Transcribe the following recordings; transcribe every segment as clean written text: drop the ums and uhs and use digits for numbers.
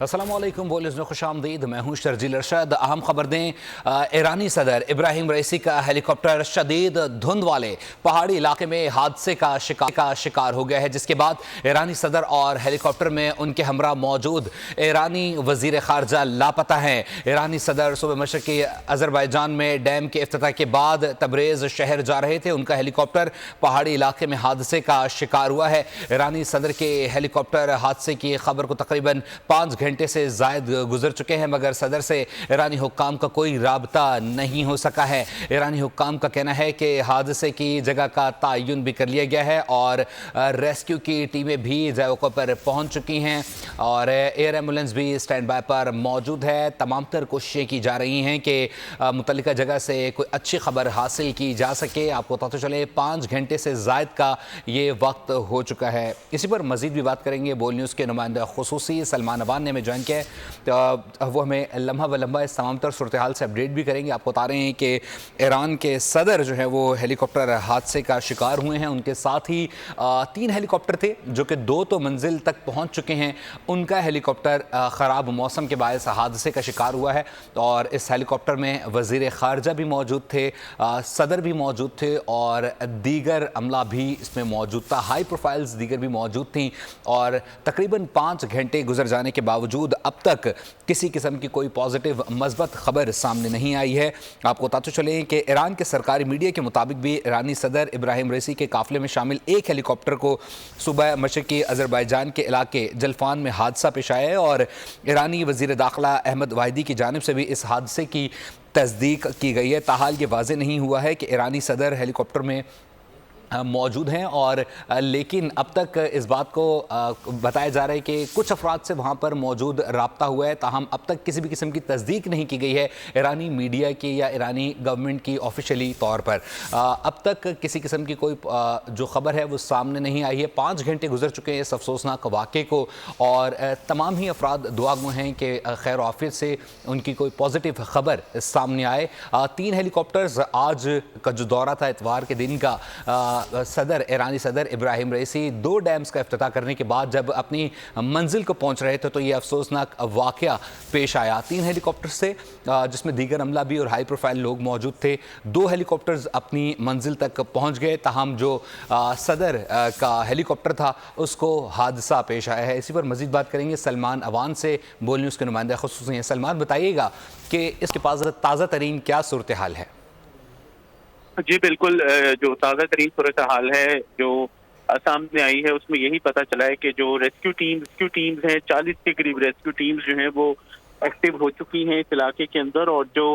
अस्सलाम वालेकुम, बोलिए में खुश आमदीद। मैं हूँ शर्जील अरशद। अहम खबर दें, ईरानी सदर इब्राहिम रईसी का हेलीकॉप्टर शदीद धुंध वाले पहाड़ी इलाके में हादसे का शिकार हो गया है, जिसके बाद ईरानी सदर और हेलीकॉप्टर में उनके हमरा मौजूद ईरानी वजीर खारजा लापता हैं। ईरानी सदर सूबे मशरकी अजरबैजान में डैम के इफ्तिताह के बाद तबरेज़ शहर जा रहे थे। उनका हेलीकॉप्टर पहाड़ी इलाके में हादसे का शिकार हुआ है। ईरानी सदर के हेलीकॉप्टर हादसे की खबर को तकरीबन 5 घंटे से ज़ायद गुजर चुके हैं, मगर सदर से ईरानी हुक्काम का कोई राबता नहीं हो सका है। ईरानी हुक्काम का कहना है कि हादसे की जगह का तयन भी कर लिया गया है और रेस्क्यू की टीमें भी जगह पर पहुंच चुकी हैं और एयर एम्बुलेंस भी स्टैंड बाय पर मौजूद है। तमाम तर कोशिशें की जा रही हैं कि मुतल्लिका जगह से कोई अच्छी खबर हासिल की जा सके। आपको पता चले 5 घंटे से ज़ायद का ये वक्त हो चुका है। इसी पर मज़ीद भी बात करेंगे। बोल न्यूज़ के नुमाइंदा खुसूसी सलमान अवान ने हमें ज्वाइन किया है, तो वो हमें लम्हा व लम्हा इस तमाम तर सूरत हाल से अपडेट भी करेंगे। आपको बता रहे हैं कि ईरान के सदर जो है वो हेलीकॉप्टर हादसे का शिकार हुए हैं। उनके साथ ही 3 हेलीकॉप्टर थे जो कि 2 तो मंजिल तक पहुंच चुके हैं। उनका हेलीकॉप्टर ख़राब मौसम के बायस हादसे का शिकार हुआ है और इस हेलीकॉप्टर में वज़ीर ख़ारजा भी मौजूद थे, सदर भी मौजूद थे और दीगर अमला भी इसमें मौजूद था। हाई प्रोफाइल्स दीगर भी मौजूद थी और तकरीबन 5 घंटे गुजर जाने के बावजूद अब तक किसी किस्म की कोई पॉजिटिव मस्बत खबर सामने नहीं आई है। आपको बताते चलें कि ईरान के सरकारी मीडिया के मुताबिक भी ईरानी सदर इब्राहिम रईसी के काफिले में शामिल एक हेलीकॉप्टर को सुबह मशरकी अजरबैजान के इलाके जलफान में हादसा पेश आया है और ईरानी वज़ीर दाखिला अहमद वाहिदी की जानिब से भी इस हादसे की तस्दीक की गई है। ताहाल ये वाज़ेह नहीं हुआ है कि ईरानी सदर हेलीकॉप्टर में मौजूद हैं और लेकिन अब तक इस बात को बताया जा रहा है कि कुछ अफराद से वहाँ पर मौजूद राब्ता हुआ है, ताहम अब तक किसी भी किस्म की तस्दीक नहीं की गई है ईरानी मीडिया की या ईरानी गवर्नमेंट की ऑफिशियली तौर पर। अब तक किसी किस्म की कोई जो ख़बर है वो सामने नहीं आई है। 5 घंटे गुजर चुके हैं इस अफसोसनाक वाक़े को और तमाम ही अफराद दुआ गो हैं कि खैर आफियत से उनकी कोई पॉजिटिव ख़बर सामने आए। 3 हेलीकॉप्टर्स आज का जो दौरा था इतवार के दिन का, ईरानी सदर इब्राहिम रईसी 2 डैम्स का इफ्तिताह करने के बाद जब अपनी मंजिल को पहुंच रहे थे तो ये अफसोसनाक वाक़या पेश आया। 3 हेलीकॉप्टर से जिसमें दीगर अमला भी और हाई प्रोफाइल लोग मौजूद थे। 2 हेलीकॉप्टर्स अपनी मंजिल तक पहुंच गए, ताहम जो सदर का हेलीकॉप्टर था उसको हादसा पेश आया है। इसी पर मज़ीद बात करेंगे सलमान अवान से, बोल न्यूज़ के नुमाइंदा खुसूसी हैं। सलमान, बताइएगा कि इसके पास ताज़ा तरीन क्या सूरत हाल है? जी बिल्कुल, जो ताज़ा तरीन सूरत हाल है जो सामने आई है उसमें यही पता चला है कि जो रेस्क्यू टीम्स हैं, 40 के करीब रेस्क्यू टीम्स जो हैं वो एक्टिव हो चुकी हैं इस इलाके के अंदर। और जो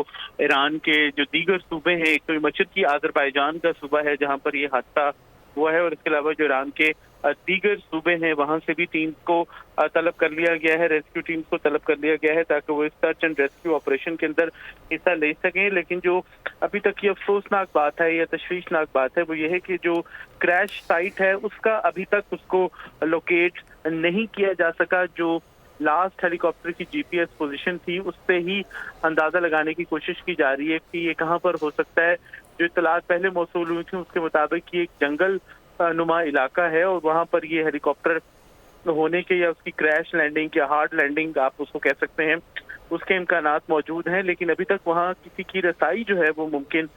ईरान के जो दीगर सूबे हैं, एक तो मशरकी अजरबैजान का सूबा है जहाँ पर ये हादसा हुआ है और इसके अलावा जो ईरान के दीगर सूबे हैं वहाँ से भी टीम्स को तलब कर लिया गया है, रेस्क्यू टीम्स को तलब कर लिया गया है ताकि वो इस सर्च एंड रेस्क्यू ऑपरेशन के अंदर हिस्सा ले सकें। लेकिन जो अभी तक की अफसोसनाक बात है या तशवीशनाक बात है वो ये है कि जो क्रैश साइट है उसका अभी तक उसको लोकेट नहीं किया जा सका। जो लास्ट हेलीकॉप्टर की जीपीएस पोजीशन थी उससे ही अंदाजा लगाने की कोशिश की जा रही है कि ये कहाँ पर हो सकता है। जो इत्तलात पहले मौसूल हुई थी उसके मुताबिक ये एक जंगल नुमा इलाका है और वहाँ पर ये हेलीकॉप्टर होने के या उसकी क्रैश लैंडिंग या हार्ड लैंडिंग आप उसको कह सकते हैं, उसके इम्कानात मौजूद हैं। लेकिन अभी तक वहाँ किसी की रसाई जो है वो मुमकिन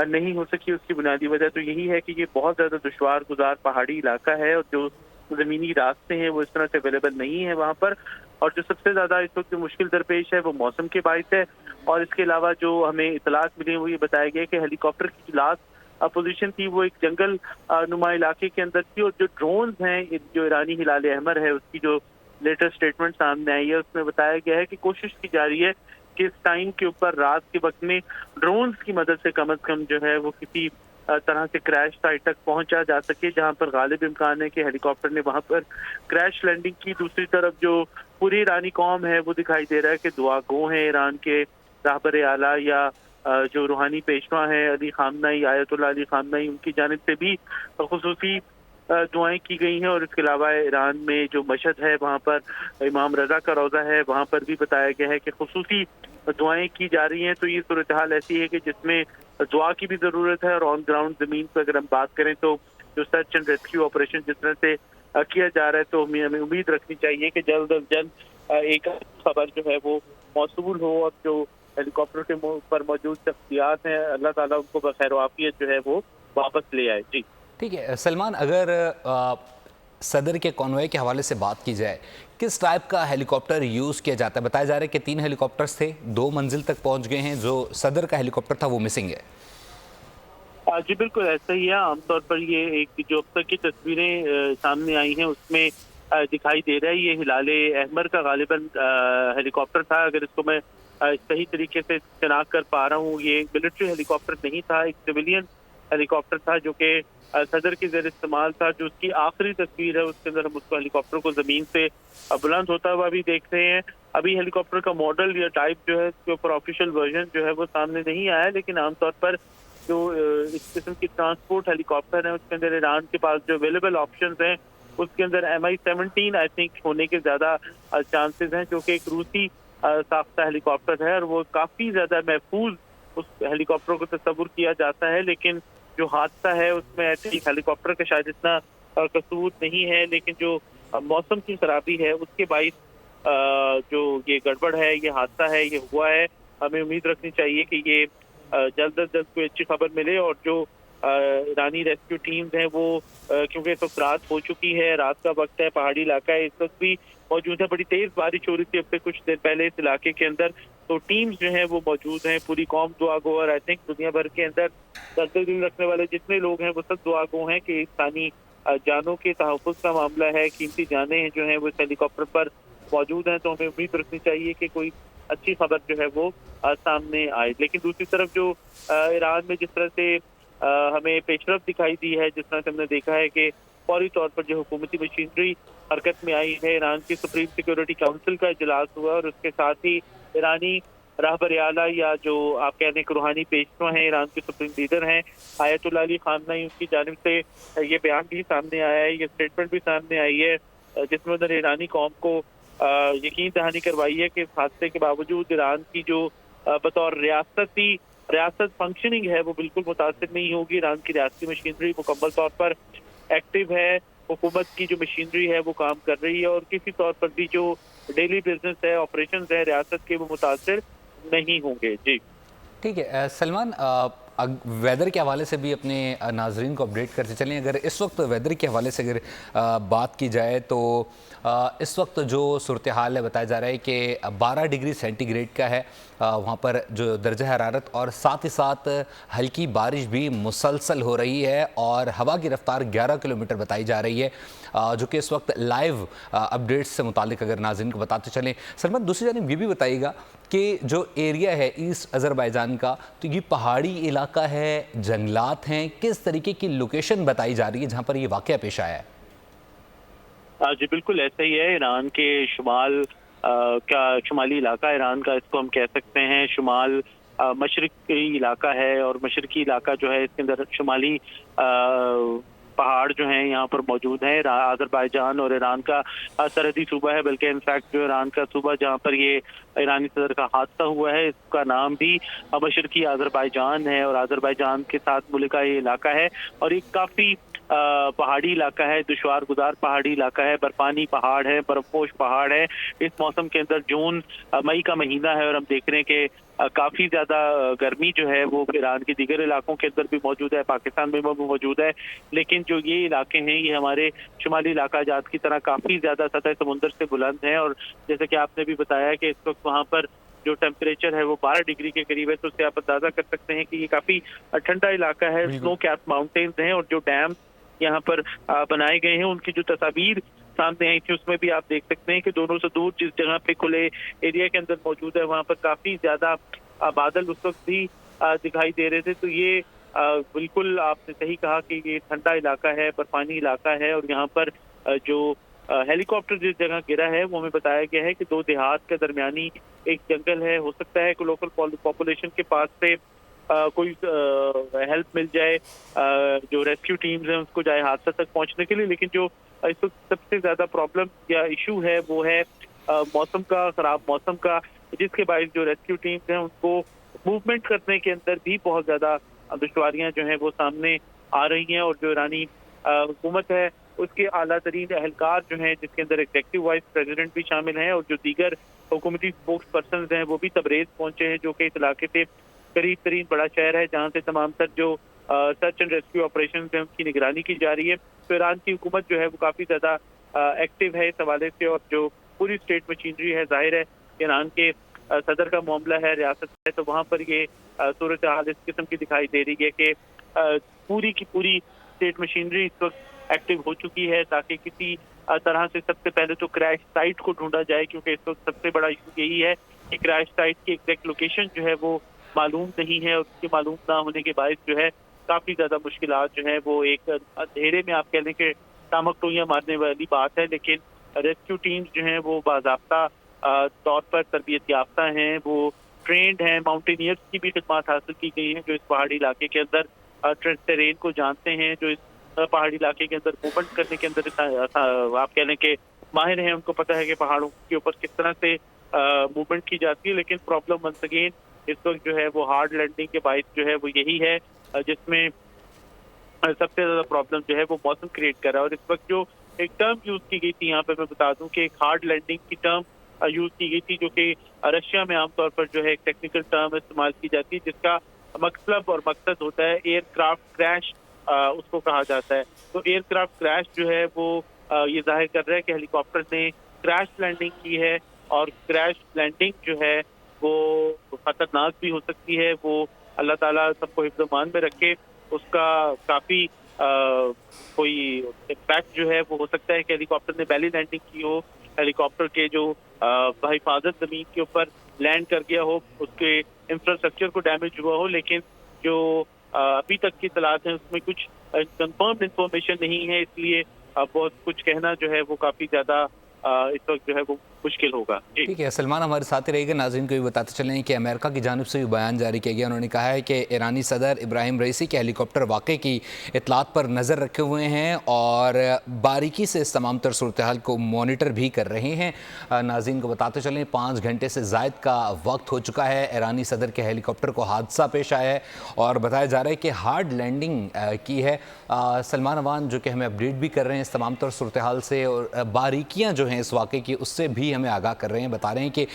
नहीं हो सकी। उसकी बुनियादी वजह तो यही है कि ये बहुत ज़्यादा दुश्वार गुजार पहाड़ी इलाका है और जो ज़मीनी रास्ते हैं वो इस तरह से अवेलेबल नहीं है वहाँ पर। और जो सबसे ज़्यादा इस वक्त मुश्किल दरपेश है वो मौसम के बायस है। और इसके अलावा जो हमें इतलात मिली वो ये बताया गया कि हेलीकॉप्टर की जो लास्ट पोजीशन थी वो एक जंगल नुमा इलाके के अंदर थी। और जो ड्रोन्स हैं, जो ईरानी हिलाल अहमर है उसकी जो लेटेस्ट स्टेटमेंट सामने आई है उसमें बताया गया है कि कोशिश की जा रही है कि इस टाइम के ऊपर रात के वक्त में ड्रोन्स की मदद से कम जो है वो किसी तरह से क्रैश साइट तक पहुंचा जा सके जहां पर गालिब इम्कान है कि हेलीकॉप्टर ने वहां पर क्रैश लैंडिंग की। दूसरी तरफ जो पूरी ईरानी कौम है वो दिखाई दे रहा है कि दुआ गो हैं ईरान के रहबर आला या जो रूहानी पेशवा हैं अली खामनाई, आयतुल्लाह अली खामनाई, उनकी जानिब से भी खुसूसी दुआएं की गई हैं। और इसके अलावा ईरान में जो मशहद है वहाँ पर इमाम रजा का रोज़ा है वहाँ पर भी बताया गया है कि खुसूसी दुआएं की जा रही हैं। तो ये सूरत हाल ऐसी है कि जिसमें दुआ की भी ज़रूरत है। और ऑन ग्राउंड ज़मीन पर अगर हम बात करें तो जो सर्च एंड रेस्क्यू ऑपरेशन जिस तरह से किया जा रहा है तो हमें उम्मीद रखनी चाहिए कि जल्द अज जल्द एक खबर जो है वो मौसूल हो और जो हेलीकॉप्टर के पर मौजूद शख्सियात हैं अल्लाह ताला उनको बखैर वाफियत जो है वो वापस ले आए। जी ठीक है सलमान, अगर सदर के कॉन्वॉय के हवाले से बात की जाए, किस टाइप का हेलीकॉप्टर यूज़ किया जाता है? बताया जा रहा है कि 3 हेलीकॉप्टर्स थे, 2 मंजिल तक पहुंच गए हैं, जो सदर का हेलीकॉप्टर था वो मिसिंग है। जी बिल्कुल ऐसा ही है। आमतौर पर ये एक जो अब तक की तस्वीरें सामने आई हैं उसमें दिखाई दे रहा है ये हिलाले अहमर का गालिबन हेलीकॉप्टर था। अगर इसको मैं सही तरीके से शिनाख्त कर पा रहा हूँ, ये मिलिट्री हेलीकॉप्टर नहीं था, एक सिविलियन हेलीकॉप्टर था जो कि सदर के ज़ेर इस्तेमाल था। जो उसकी आखिरी तस्वीर है उसके अंदर हम उसको हेलीकॉप्टर को ज़मीन से बुलंद होता हुआ भी देख रहे हैं। अभी हेलीकॉप्टर का मॉडल या टाइप जो है उसके ऊपर ऑफिशियल वर्जन जो है वो सामने नहीं आया, लेकिन आमतौर पर जो इस किस्म की ट्रांसपोर्ट हेलीकॉप्टर है उसके अंदर ईरान के पास जो अवेलेबल ऑप्शंस हैं उसके अंदर MI-17 आई थिंक होने के ज़्यादा चांसेस हैं, जो कि एक रूसी साख्ता हेलीकॉप्टर है और वो काफ़ी ज़्यादा महफूज उस हेलीकॉप्टर को तस्वुर किया जाता है। लेकिन जो हादसा है उसमें आई थिंक हेलीकॉप्टर का शायद इतना कसूर नहीं है, लेकिन जो मौसम की खराबी है उसके बाइस जो ये गड़बड़ है, ये हादसा है, ये हुआ है। हमें उम्मीद रखनी चाहिए कि ये जल्द अज जल्द कोई अच्छी खबर मिले और जो ईरानी रेस्क्यू टीम्स हैं वो क्योंकि इस वक्त रात हो चुकी है, रात का वक्त है, पहाड़ी इलाका है, इस वक्त भी मौजूद है। बड़ी तेज बारिश हो रही थी अब से कुछ देर पहले इस इलाके के अंदर, तो टीम्स जो हैं वो मौजूद हैं। पूरी कौम दुआ गो और आई थिंक दुनिया भर के अंदर दर्द दिल रखने वाले जितने लोग हैं वो सब दुआ गो हैं कि इंसानी जानों के तहफ़्फ़ुज़ का मामला है, कीमती जानें जो हैं वो इस हेलीकॉप्टर पर मौजूद हैं। तो हमें उम्मीद रखनी चाहिए कि कोई अच्छी खबर जो है वो सामने आए। लेकिन दूसरी तरफ जो ईरान में जिस तरह से हमें पेशरफ दिखाई दी है, जिस तरह से हमने देखा है कि फौरी तौर पर जो हुकूमती मशीनरी हरकत में आई है, ईरान की सुप्रीम सिक्योरिटी काउंसिल का इजलास हुआ और उसके साथ ही ईरानी रहबर आला या जो आप कहने के रूहानी पेशवा हैं, ईरान के सुप्रीम लीडर हैं आयतुल्लाह अली खामनेई, उनकी जानिब से ये बयान भी सामने आया है, ये स्टेटमेंट भी सामने आई है जिसमें उन्होंने ईरानी कौम को यकीन दहानी करवाई है कि इस हादसे के बावजूद ईरान की जो बतौर रियासत फंक्शनिंग है वो बिल्कुल मुतासिर नहीं होगी। ईरान की रियासती मशीनरी मुकम्मल तौर पर एक्टिव है, हुकूमत की जो मशीनरी है वो काम कर रही है और किसी तौर पर भी जो डेली बिजनेस है, ऑपरेशंस है रियासत के, वो मुतासिर नहीं होंगे। जी ठीक है सलमान, वेदर के हवाले से भी अपने नाजरीन को अपडेट करते चलें। अगर इस वक्त वेदर के हवाले से अगर बात की जाए तो इस वक्त जो सूरत हाल है, बताया जा रहा है कि 12 डिग्री सेंटीग्रेड का है वहाँ पर जो दर्जा हरारत, और साथ ही साथ हल्की बारिश भी मुसलसल हो रही है और हवा की रफ्तार 11 किलोमीटर बताई जा रही है, जो कि इस वक्त लाइव अपडेट्स से मुतालिक अगर नाज़रीन को बताते चलें। सलमान, दूसरी जानिब ये भी बताइएगा कि जो एरिया है ईस्ट अज़रबैजान का, तो ये पहाड़ी इलाका है, जंगलात हैं, किस तरीके की लोकेशन बताई जा रही है जहाँ पर ये वाक़या पेश आया है? जी बिल्कुल ऐसा ही है। ईरान के शुमाल का शुमाली इलाका ईरान का, इसको हम कह सकते हैं शुमाल मशरक़ी इलाका है और मशरक़ी इलाका जो है इसके अंदर शुमाली पहाड़ जो हैं यहाँ पर मौजूद हैं। अज़रबैजान और ईरान का सरहदी सूबा है, बल्कि इनफैक्ट जो ईरान का सूबा जहाँ पर ये ईरानी सदर का हादसा हुआ है इसका नाम भी मशरक़ी अज़रबैजान है और अज़रबैजान के साथ मुल्क का ये इलाका है और ये काफ़ी पहाड़ी इलाका है, दुश्वार गुजार पहाड़ी इलाका है, बर्फानी पहाड़ है, बर्फपोश पहाड़ है। इस मौसम के अंदर जून मई का महीना है और हम देख रहे हैं कि काफ़ी ज़्यादा गर्मी जो है वो ईरान के दीगर इलाकों के अंदर भी मौजूद है, पाकिस्तान में भी मौजूद है। लेकिन जो ये इलाके हैं ये हमारे शुमाली इलाका जात की तरह काफ़ी ज़्यादा सतह समुंदर से बुलंद हैं और जैसे कि आपने भी बताया कि इस वक्त वहाँ पर जो टेम्परेचर है वो 12 डिग्री के करीब है, तो उससे आप अंदाजा कर सकते हैं कि ये काफ़ी ठंडा इलाका है। स्नो कैप माउंटेन्स हैं और जो डैम यहाँ पर बनाए गए हैं उनकी जो तस्वीर सामने आई थी उसमें भी आप देख सकते हैं कि दोनों से दूर जिस जगह पे खुले एरिया के अंदर मौजूद है वहाँ पर काफ़ी ज़्यादा बादल उस वक्त भी दिखाई दे रहे थे। तो ये बिल्कुल आपने सही कहा कि ये ठंडा इलाका है, बर्फानी इलाका है और यहाँ पर जो हेलीकॉप्टर जिस जगह गिरा है वो हमें बताया गया है कि दो देहात के दरमियानी एक जंगल है। हो सकता है कि लोकल पॉपुलेशन के पास से कोई हेल्प मिल जाए, जो रेस्क्यू टीम्स हैं उसको जाए हादसा तक पहुंचने के लिए। लेकिन जो इस वक्त सबसे ज़्यादा प्रॉब्लम या इशू है वो है मौसम का, ख़राब मौसम का, जिसके बायस जो रेस्क्यू टीम्स हैं उनको मूवमेंट करने के अंदर भी बहुत ज़्यादा दुश्वारियां जो हैं वो सामने आ रही हैं। और जो ईरानी हुकूमत है اس کے اعلیٰ ترین اہلکار جو ہیں، جس کے اندر ایگزیکٹو وائس پریزیڈنٹ بھی شامل ہیں اور جو دیگر حکومتی اسپوکس پرسنز ہیں وہ بھی تبریز پہنچے ہیں، جو کہ اس علاقے سے قریب ترین بڑا شہر ہے جہاں سے تمام تر جو سرچ اینڈ ریسکیو آپریشنز ہیں ان کی نگرانی کی جا رہی ہے۔ تو ایران کی حکومت جو ہے وہ کافی زیادہ ایکٹیو ہے اس حوالے سے، اور جو پوری اسٹیٹ مشینری ہے، ظاہر ہے ایران کے صدر کا معاملہ ہے، ریاست ہے، تو وہاں پر یہ صورتحال اس قسم کی دکھائی دے رہی ہے کہ پوری کی پوری اسٹیٹ مشینری اس وقت ایکٹیو ہو چکی ہے تاکہ کسی طرح سے سب سے پہلے تو کریش سائٹ کو ڈھونڈا جائے، کیونکہ اس وقت سب سے بڑا ایشو یہی ہے کہ کریش سائٹ کی ایگزیکٹ لوکیشن جو ہے وہ معلوم نہیں ہے، اور اس کی معلوم نہ ہونے کے باعث جو ہے کافی زیادہ مشکلات جو ہیں وہ ایک اندھیرے میں آپ کہہ لیں کہ ٹامک ٹوئیاں مارنے والی بات ہے۔ لیکن ریسکیو ٹیمز جو ہیں وہ باضابطہ طور پر تربیت یافتہ ہیں، وہ ٹرینڈ ہیں، ماؤنٹینئرز کی بھی خدمات حاصل کی گئی ہیں جو اس پہاڑی علاقے کے اندر ٹرین کو جانتے ہیں، جو اس پہاڑی علاقے کے اندر موومنٹ کرنے کے اندر آپ کہہ لیں کہ ماہر ہیں، ان کو پتہ ہے کہ پہاڑوں کے اوپر کس طرح سے موومنٹ کی جاتی ہے۔ لیکن پرابلم ونس اگین اس وقت جو ہے وہ ہارڈ لینڈنگ کے باعث جو ہے وہ یہی ہے، جس میں سب سے زیادہ پرابلم جو ہے وہ موسم کریٹ کر رہا ہے۔ اور اس وقت جو ایک ٹرم یوز کی گئی تھی، یہاں پہ میں بتا دوں کہ ایک ہارڈ لینڈنگ کی ٹرم یوز کی گئی تھی، جو کہ رشیا میں عام طور پر جو ہے ایک ٹیکنیکل ٹرم استعمال کی جاتی ہے، جس کا مطلب اور مقصد ہوتا ہے ایئر کرافٹ کریش، اس کو کہا جاتا ہے۔ تو ایئر کرافٹ کریش جو ہے وہ یہ ظاہر کر رہا ہے کہ ہیلی کاپٹر نے کریش لینڈنگ کی ہے، اور کریش لینڈنگ جو ہے وہ خطرناک بھی ہو سکتی ہے۔ وہ اللہ تعالیٰ سب کو حفظ و امان میں رکھے، اس کا کافی کوئی امپیکٹ جو ہے وہ ہو سکتا ہے کہ ہیلی کاپٹر نے بیلی لینڈنگ کی ہو، ہیلی کاپٹر کے جو بحفاظت زمین کے اوپر لینڈ کر گیا ہو، اس کے انفراسٹرکچر کو ڈیمیج ہوا ہو، لیکن جو ابھی تک کی اطلاعات ہیں اس میں کچھ کنفرمڈ انفارمیشن نہیں ہے، اس لیے بہت کچھ کہنا جو ہے وہ کافی زیادہ اس وقت جو ہے وہ مشکل ہوگا۔ ٹھیک ہے، سلمان ہمارے ساتھ رہے گا۔ ناظرین کو بھی بتاتے چلیں کہ امریکہ کی جانب سے بھی بیان جاری کیا گیا، انہوں نے کہا ہے کہ ایرانی صدر ابراہیم رئیسی کے ہیلی کاپٹر واقعے کی اطلاعات پر نظر رکھے ہوئے ہیں اور باریکی سے اس تمام تر صورتحال کو مانیٹر بھی کر رہے ہیں۔ ناظرین کو بتاتے چلیں 5 گھنٹے سے زائد کا وقت ہو چکا ہے، ایرانی صدر کے ہیلی کاپٹر کو حادثہ پیش آیا ہے اور بتایا جا رہا ہے کہ ہارڈ لینڈنگ کی ہے۔ سلمان اوان جو کہ ہمیں اپڈیٹ بھی کر رہے ہیں اس تمام تر صورتحال سے، اور باریکیاں جو ہیں اس واقعے کی اس سے بھی ہمیں آگاہ کر رہے ہیں، بتا رہے ہیں کہ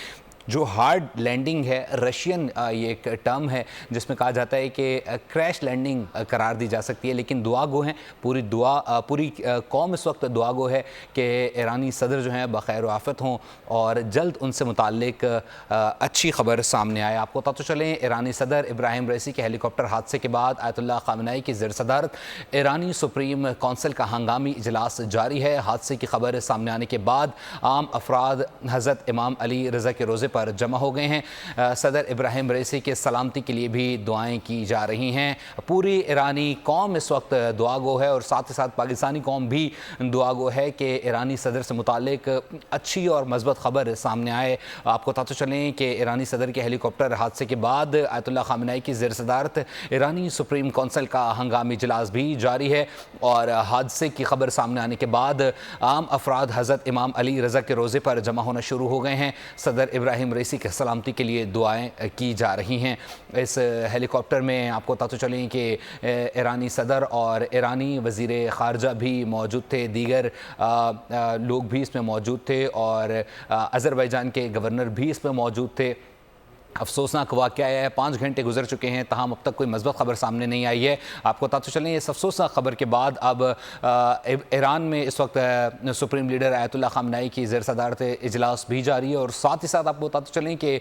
جو ہارڈ لینڈنگ ہے رشین یہ ایک ٹرم ہے جس میں کہا جاتا ہے کہ کریش لینڈنگ قرار دی جا سکتی ہے، لیکن دعا گو ہیں، پوری قوم اس وقت دعا گو ہے کہ ایرانی صدر جو ہیں بخیر و عافیت ہوں اور جلد ان سے متعلق اچھی خبر سامنے آئے۔ آپ کو بتا تو چلیں ایرانی صدر ابراہیم رئیسی کے ہیلی کاپٹر حادثے کے بعد آیت اللہ خامنہئی کی زیر صدارت ایرانی سپریم کونسل کا ہنگامی اجلاس جاری ہے۔ حادثے کی خبر سامنے آنے کے بعد عام افراد حضرت امام علی رضا کے روزے پر جمع ہو گئے ہیں۔ صدر ابراہیم رئیسی کے سلامتی کے لیے بھی دعائیں کی جا رہی ہیں۔ پوری ایرانی قوم اس وقت دعا گو ہے اور ساتھ ہی ساتھ پاکستانی قوم بھی دعا گو ہے کہ ایرانی صدر سے متعلق اچھی اور مثبت خبر سامنے آئے۔ آپ کو بتاتے چلیں کہ ایرانی صدر کے ہیلی کاپٹر حادثے کے بعد آیت اللہ خامنہئی کی زیر صدارت ایرانی سپریم کونسل کا ہنگامی اجلاس بھی جاری ہے، اور حادثے کی خبر سامنے آنے کے بعد عام افراد حضرت امام علی رضا کے روزے پر جمع ہونا شروع ہو گئے ہیں۔ صدر ابراہیم رئیسی کے سلامتی کے لیے دعائیں کی جا رہی ہیں۔ اس ہیلی کاپٹر میں آپ کو بتاتے چلیں کہ ایرانی صدر اور ایرانی وزیر خارجہ بھی موجود تھے، دیگر لوگ بھی اس میں موجود تھے، اور آذربائیجان کے گورنر بھی اس میں موجود تھے۔ افسوسناک واقعہ ہے، 5 گھنٹے گزر چکے ہیں تاہم اب تک کوئی مثبت خبر سامنے نہیں آئی ہے۔ آپ کو بتاتے چلیں اس افسوسناک خبر کے بعد اب ایران میں اس وقت سپریم لیڈر آیت اللہ خامنہئی کی زیر صدارت اجلاس بھی جاری ہے، اور ساتھ ہی ساتھ آپ کو بتاتے چلیں کہ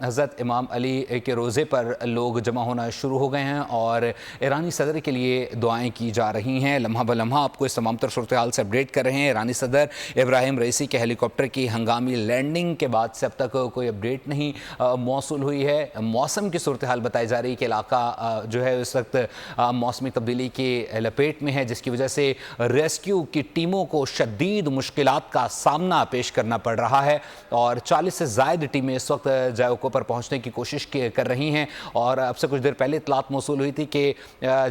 حضرت امام علی کے روزے پر لوگ جمع ہونا شروع ہو گئے ہیں اور ایرانی صدر کے لیے دعائیں کی جا رہی ہیں۔ لمحہ بلمحہ آپ کو اس تمام تر صورتحال سے اپڈیٹ کر رہے ہیں۔ ایرانی صدر ابراہیم رئیسی کے ہیلی کاپٹر کی ہنگامی لینڈنگ کے بعد سے اب تک کوئی اپڈیٹ نہیں موصول ہوئی ہے۔ موسم کی صورتحال بتائی جا رہی ہے کہ علاقہ جو ہے اس وقت موسمی تبدیلی کی لپیٹ میں ہے، جس کی وجہ سے ریسکیو کی ٹیموں کو شدید مشکلات کا سامنا پیش کرنا پڑ رہا ہے، اور 40 سے زائد ٹیمیں اس وقت جائوکو پر پہنچنے کی کوشش کر رہی ہیں، اور اب سے کچھ دیر پہلے اطلاعات موصول ہوئی تھی کہ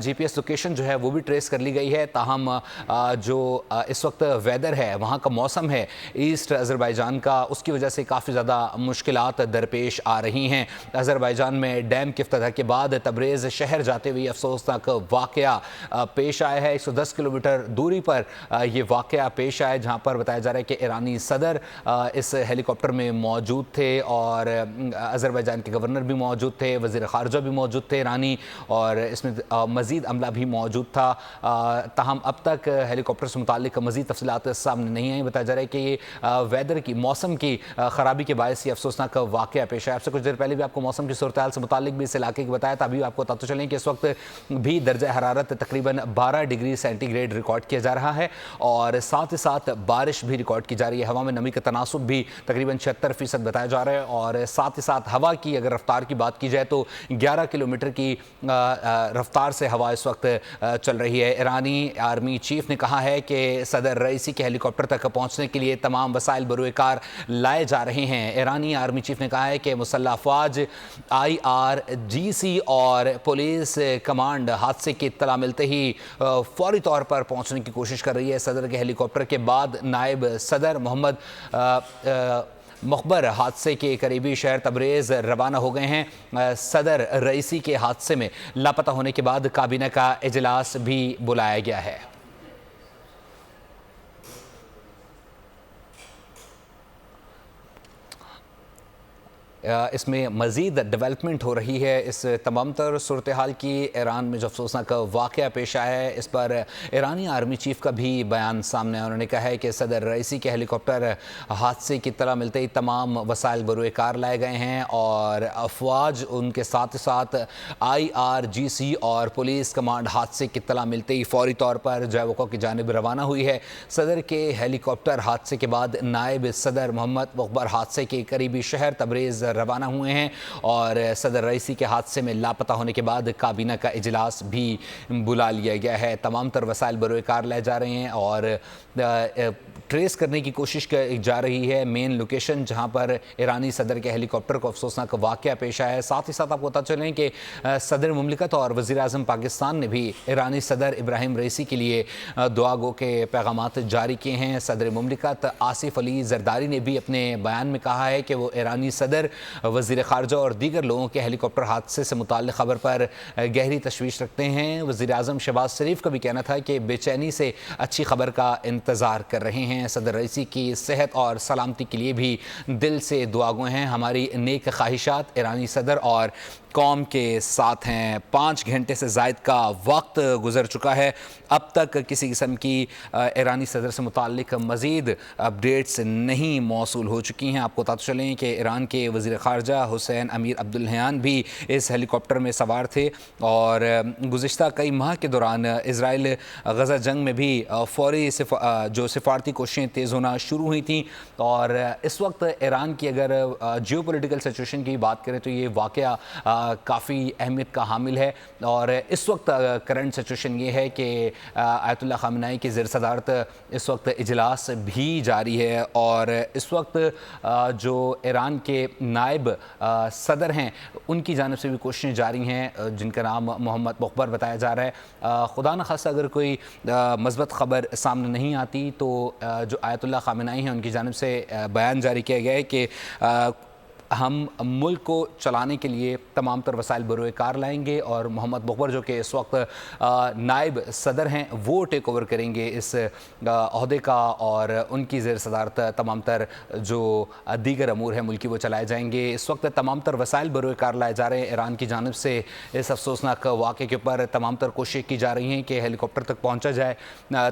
جی پی ایس لوکیشن جو ہے وہ بھی ٹریس کر لی گئی ہے، تاہم جو اس وقت ویدر ہے، وہاں کا موسم ہے ایسٹ آذربائیجان کا، اس کی وجہ سے کافی زیادہ مشکلات درپیش آ آ رہی ہیں۔ آذربائیجان میں ڈیم کے افتتاح کے بعد تبریز شہر جاتے ہوئے افسوسناک واقعہ پیش آیا ہے۔ 110 کلومیٹر دوری پر یہ واقعہ پیش آیا، جہاں پر بتایا جا رہا ہے کہ ایرانی صدر اس ہیلی کاپٹر میں موجود تھے اور آذربائیجان کے گورنر بھی موجود تھے، وزیر خارجہ بھی موجود تھے ایرانی، اور اس میں مزید عملہ بھی موجود تھا۔ تاہم اب تک ہیلی کاپٹر سے متعلق مزید تفصیلات سامنے نہیں آئیں۔ بتایا جا رہا ہے کہ یہ ویدر کی موسم کی خرابی کے باعث یہ افسوسناک واقعہ پیش آیا۔ آپ سے کچھ دیر پہلے بھی آپ کو موسم کی صورتحال سے متعلق بھی اس علاقے کی بتایا تھا۔ ابھی آپ کو بتاتے چلیں کہ اس وقت بھی درجہ حرارت تقریباً 12 ڈگری سینٹی گریڈ ریکارڈ کیا جا رہا ہے، اور ساتھ ہی ساتھ بارش بھی ریکارڈ کی جا رہی ہے۔ ہوا میں نمی کا تناسب بھی تقریباً 76% بتایا جا رہا ہے، اور ساتھ ہی ساتھ ہوا کی اگر رفتار کی بات کی جائے تو 11 کلومیٹر کی رفتار سے ہوا اس وقت چل رہی ہے۔ ایرانی آرمی چیف نے کہا ہے کہ صدر رئیسی کے ہیلی کاپٹر تک پہنچنے کے لیے تمام وسائل بروئے کار لائے جا رہے ہیں۔ ایرانی آرمی چیف نے کہا ہے کہ مسلح افواج، IRGC اور پولیس کمانڈ حادثے کی اطلاع ملتے ہی فوری طور پر پہنچنے کی کوشش کر رہی ہے۔ صدر کے ہیلی کاپٹر کے بعد نائب صدر محمد مخبر حادثے کے قریبی شہر تبریز روانہ ہو گئے ہیں۔ صدر رئیسی کے حادثے میں لاپتہ ہونے کے بعد کابینہ کا اجلاس بھی بلایا گیا ہے۔ اس میں مزید ڈیولپمنٹ ہو رہی ہے اس تمام تر صورتحال کی۔ ایران میں جو افسوسناک واقعہ پیش آیا ہے، اس پر ایرانی آرمی چیف کا بھی بیان سامنے آیا۔ انہوں نے کہا ہے کہ صدر رئیسی کے ہیلی کاپٹر حادثے کی اطلاع ملتے ہی تمام وسائل بروئے کار لائے گئے ہیں، اور افواج ان کے ساتھ ساتھ IRGC اور پولیس کمانڈ حادثے کی اطلاع ملتے ہی فوری طور پر جائے وقوع کی جانب روانہ ہوئی ہے۔ صدر کے ہیلی کاپٹر حادثے کے بعد نائب صدر محمد مخبر حادثے کے قریبی شہر تبریز روانہ ہوئے ہیں، اور صدر رئیسی کے حادثے میں لاپتہ ہونے کے بعد کابینہ کا اجلاس بھی بلا لیا گیا ہے۔ تمام تر وسائل بروئے کار لائے جا رہے ہیں اور ٹریس کرنے کی کوشش جا رہی ہے مین لوکیشن جہاں پر ایرانی صدر کے ہیلی کاپٹر کو افسوسناک واقعہ پیش آیا ہے۔ ساتھ ہی ساتھ آپ کو بتا چلیں کہ صدر مملکت اور وزیر اعظم پاکستان نے بھی ایرانی صدر ابراہیم رئیسی کے لیے دعا گو کے پیغامات جاری کیے ہیں۔ صدر مملکت آصف علی زرداری نے بھی اپنے بیان میں کہا ہے کہ وہ ایرانی صدر، وزیر خارجہ اور دیگر لوگوں کے ہیلی کاپٹر حادثے سے متعلق خبر پر گہری تشویش رکھتے ہیں۔ وزیر اعظم شہباز شریف کا بھی کہنا تھا کہ بے چینی سے اچھی خبر کا انتظار کر رہے ہیں۔ صدر رئیسی کی صحت اور سلامتی کے لیے بھی دل سے دعا گو ہیں۔ ہماری نیک خواہشات ایرانی صدر اور قوم کے ساتھ ہیں۔ 5 گھنٹے سے زائد کا وقت گزر چکا ہے، اب تک کسی قسم کی ایرانی صدر سے متعلق مزید اپڈیٹس نہیں موصول ہو چکی ہیں۔ آپ کو بتاتے چلیں کہ ایران کے وزیر خارجہ حسین امیر عبداللہیان بھی اس ہیلی کاپٹر میں سوار تھے، اور گزشتہ کئی ماہ کے دوران اسرائیل غزہ جنگ میں بھی فوری جو سفارتی کوششیں تیز ہونا شروع ہوئی تھیں، اور اس وقت ایران کی اگر جیو پولیٹیکل سچویشن کی بات کریں تو یہ واقعہ کافی اہمیت کا حامل ہے، اور اس وقت کرنٹ سچویشن یہ ہے کہ آیت اللہ خامنہئی کی زیر صدارت اس وقت اجلاس بھی جاری ہے، اور اس وقت جو ایران کے نائب صدر ہیں ان کی جانب سے بھی کوششیں جاری ہیں جن کا نام محمد مخبر بتایا جا رہا ہے۔ خدا نخواستہ اگر کوئی مثبت خبر سامنے نہیں آتی تو جو آیت اللہ خامنہئی ہیں ان کی جانب سے بیان جاری کیا گیا ہے کہ ہم ملک کو چلانے کے لیے تمام تر وسائل بروئے کار لائیں گے، اور محمد مخبر جو کہ اس وقت نائب صدر ہیں وہ ٹیک اوور کریں گے اس عہدے کا، اور ان کی زیر صدارت تمام تر جو دیگر امور ہیں ملکی وہ چلائے جائیں گے۔ اس وقت تمام تر وسائل بروئے کار لائے جا رہے ہیں ایران کی جانب سے۔ اس افسوسناک واقعے کے اوپر تمام تر کوششیں کی جا رہی ہیں کہ ہیلی کاپٹر تک پہنچا جائے۔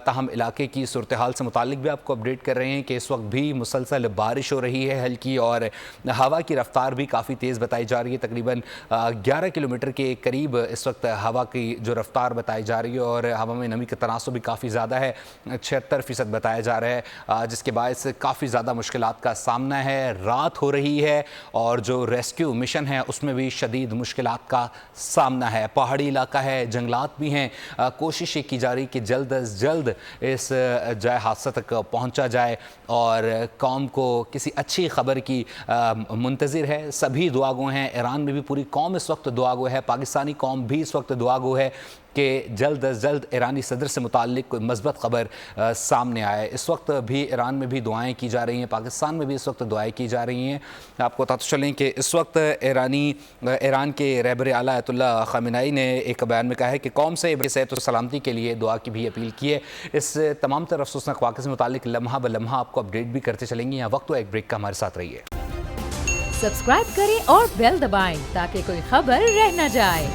تاہم علاقے کی صورتحال سے متعلق بھی آپ کو اپڈیٹ کر رہے ہیں کہ اس وقت بھی مسلسل بارش ہو رہی ہے ہلکی، اور ہوا کی رفتار بھی کافی تیز بتائی جا رہی ہے۔ تقریباً 11 کلومیٹر کے قریب اس وقت ہوا کی جو رفتار بتائی جا رہی ہے، اور ہوا میں نمی کا تناسب بھی کافی زیادہ ہے، 76% بتایا جا رہا ہے، جس کے باعث کافی زیادہ مشکلات کا سامنا ہے۔ رات ہو رہی ہے اور جو ریسکیو مشن ہے اس میں بھی شدید مشکلات کا سامنا ہے۔ پہاڑی علاقہ ہے، جنگلات بھی ہیں، کوشش کی جا رہی کہ جلد از جلد اس جائے حادثہ تک پہنچا جائے اور قوم کو کسی اچھی خبر کی منتظر ہے، سبھی دعا گو ہیں، ایران میں بھی پوری قوم اس وقت دعا گو ہے، پاکستانی قوم بھی اس وقت دعا گو ہے کہ جلد از جلد ایرانی صدر سے متعلق کوئی مثبت خبر سامنے آئے۔ اس وقت بھی ایران میں بھی دعائیں کی جا رہی ہیں، پاکستان میں بھی اس وقت دعائیں کی جا رہی ہیں۔ آپ کو بتاتے چلیں کہ اس وقت ایران کے رہبر اعلیٰ آیت اللہ خامنہئی نے ایک بیان میں کہا ہے کہ قوم سے صحت و سلامتی کے لیے دعا کی بھی اپیل کی ہے۔ اس تمام تر افسوسناک واقعے سے متعلق لمحہ بلمحہ آپ کو اپڈیٹ بھی کرتے چلیں گے۔ یہاں وقت ہو ایک بریک کا، ہمارے ساتھ رہیے۔ سبسکرائب کریں اور بیل دبائیں تاکہ کوئی خبر رہ نہ جائے۔